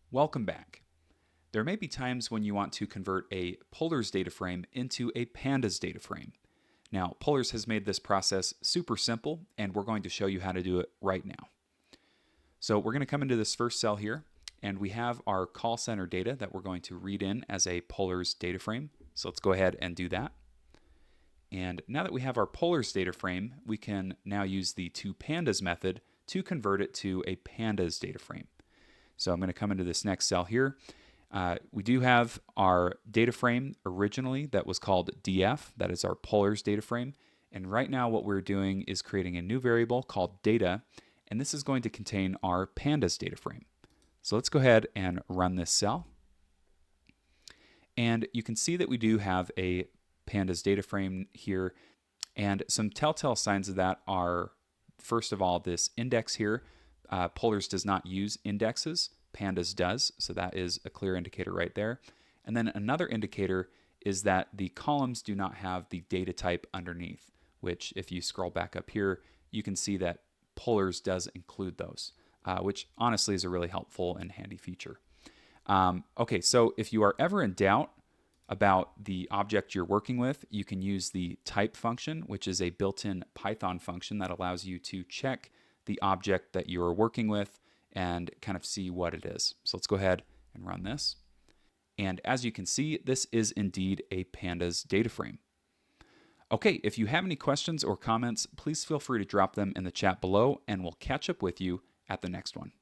Welcome back. There may be times when you want to convert a Polars data frame into a Pandas data frame. Now, Polars has made this process super simple, and we're going to show you how to do it right now. So we're going to come into this first cell here, and we have our call center data that we're going to read in as a Polars data frame. So let's go ahead and do that. And now that we have our Polars data frame, we can now use the toPandas method to convert it to a Pandas data frame. So I'm going to come into this next cell here. We do have our data frame originally that was called DF, that is our Polars data frame. And right now what we're doing is creating a new variable called data, and this is going to contain our Pandas data frame. So let's go ahead and run this cell. And you can see that we do have a Pandas data frame here, and some telltale signs of that are, first of all, this index here. Polars does not use indexes, Pandas does, so that is a clear indicator right there. And then another indicator is that the columns do not have the data type underneath, which if you scroll back up here, you can see that Polars does include those, which honestly is a really helpful and handy feature. Okay, so if you are ever in doubt about the object you're working with, you can use the type function, which is a built-in Python function that allows you to check the object that you are working with and kind of see what it is. So let's go ahead and run this. And as you can see, this is indeed a Pandas data frame. Okay, if you have any questions or comments, please feel free to drop them in the chat below, and we'll catch up with you at the next one.